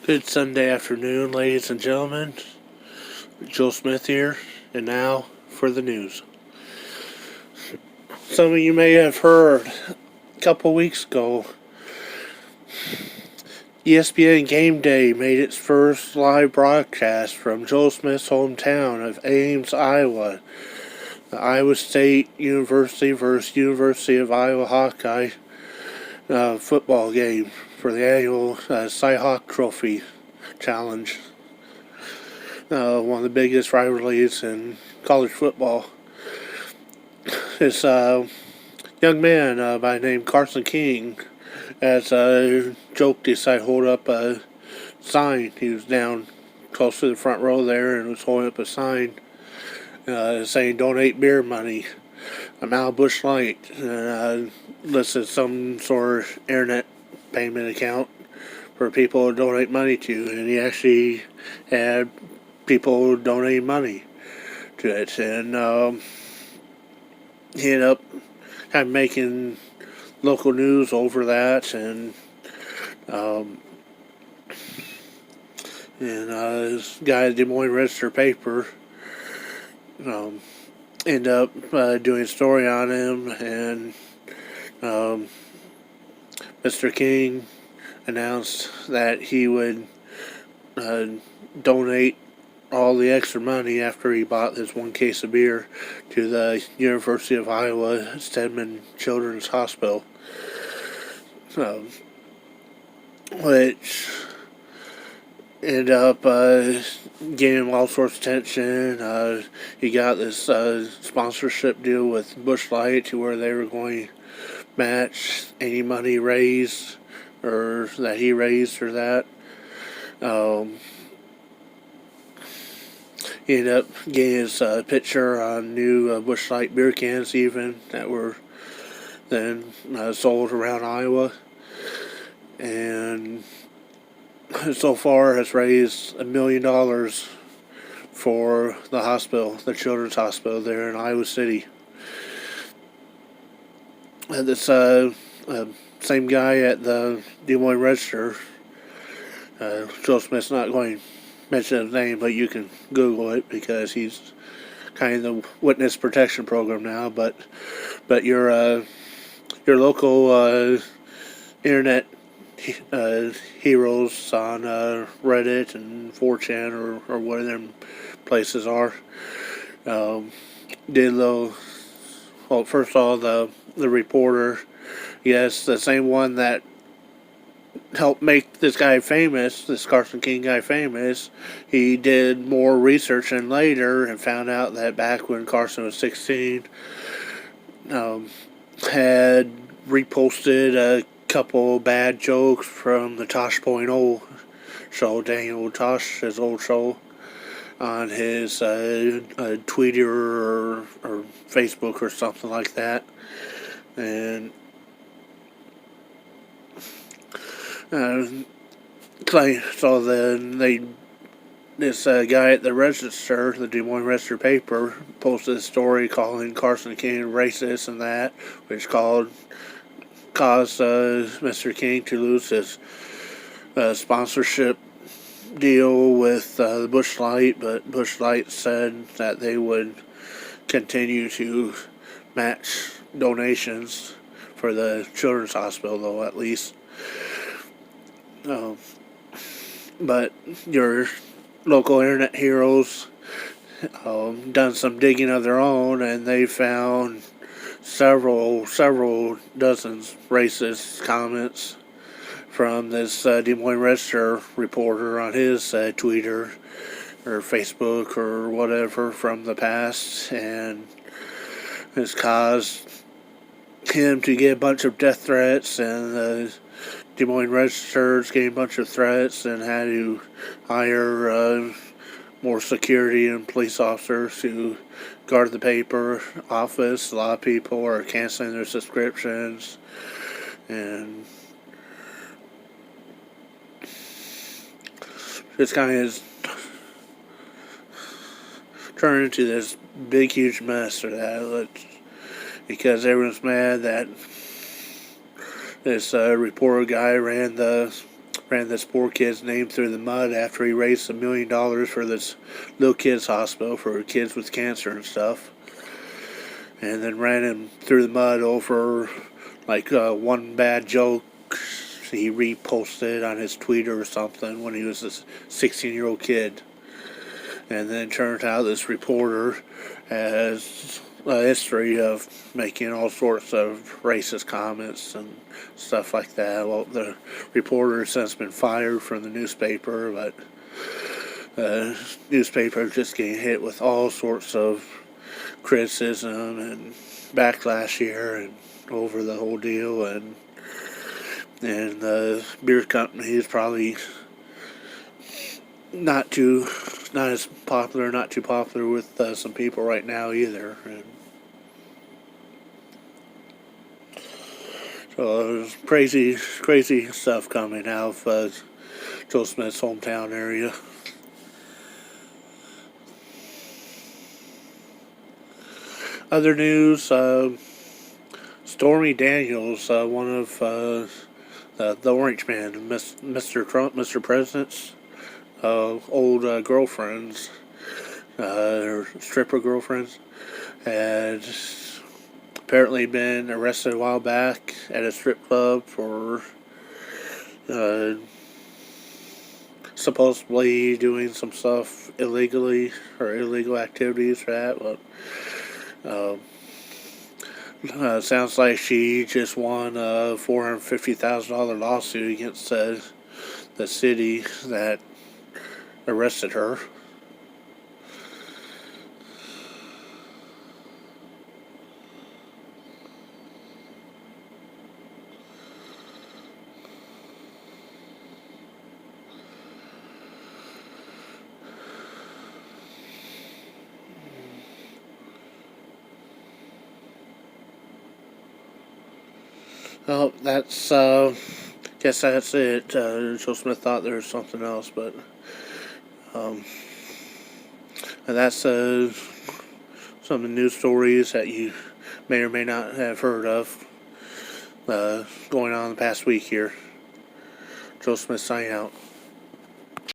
Good Sunday afternoon, ladies and gentlemen. Joe Smith here, and now for the news. Some of you may have heard a couple weeks ago, ESPN Game Day made its first live broadcast from Joe Smith's hometown of Ames, Iowa. The Iowa State University versus University of Iowa Hawkeye football game for the annual Cy-Hawk Trophy Challenge. One of the biggest rivalries in college football. This young man by the name Carson King, as a joke, decided to hold up a sign. He was down close to the front row there and was holding up a sign saying donate beer money. I'm out Busch Light, and listed some sort of internet payment account for people to donate money to, and he actually had people donating money to it, and he ended up kind of making local news over that, and this guy at Des Moines Register paper ended up doing a story on him, and Mr. King announced that he would donate all the extra money after he bought this one case of beer to the University of Iowa Stedman Children's Hospital, which ended up getting all sorts of attention. He got this sponsorship deal with Busch Light to where they were going to match any money raised or that he raised or that. He ended up getting his picture on new Busch Light beer cans even that were then sold around Iowa, and so far has raised $1 million for the hospital, the children's hospital there in Iowa City. And this same guy at the Des Moines Register, Joe Smith's not going to mention his name, but you can Google it because he's kind of the witness protection program now. But your local internet heroes on Reddit and 4chan or whatever them places are did though. Well, first of all, the reporter, yes, the same one that helped make this guy famous, this Carson King guy famous, he did more research and later and found out that back when Carson was 16, had reposted a couple bad jokes from the Tosh.0 show, Daniel Tosh, his old show, on his Twitter or Facebook or something like that. And so then this guy at the Register, the Des Moines Register paper, posted a story calling Carson King racist and that, which caused Mr. King to lose his sponsorship deal with the Busch Light, but Busch Light said that they would continue to match donations for the children's hospital, though, at least. But your local internet heroes done some digging of their own, and they found several dozens racist comments from this Des Moines Register reporter on his Twitter or Facebook or whatever from the past, and has caused him to get a bunch of death threats, and the Des Moines Register's getting a bunch of threats and had to hire more security and police officers to guard the paper office. A lot of people are canceling their subscriptions, and it's kind of turned into this big, huge mess for that, because everyone's mad that this reporter guy ran the ran this poor kid's name through the mud after he raised $1 million for this little kids hospital for kids with cancer and stuff. And then ran him through the mud over like one bad joke he reposted on his Twitter or something when he was a 16-year-old kid. And then turned out this reporter has a history of making all sorts of racist comments and stuff like that. Well, the reporter has since been fired from the newspaper, but the newspaper is just getting hit with all sorts of criticism and backlash here and over the whole deal, and the beer company is probably not too popular with some people right now either. And so there's crazy stuff coming out of Joe Smith's hometown area. Other news, Stormy Daniels, one of the Orange Man, Mr. Trump, Mr. President's old girlfriends, or stripper girlfriends, had apparently been arrested a while back at a strip club for supposedly doing some stuff illegally, or illegal activities for that. But sounds like she just won a $450,000 lawsuit against the city that arrested her. Well, guess that's it. Joe Smith thought there was something else, but, and that's some of the news stories that you may or may not have heard of going on the past week here. Joe Smith signing out.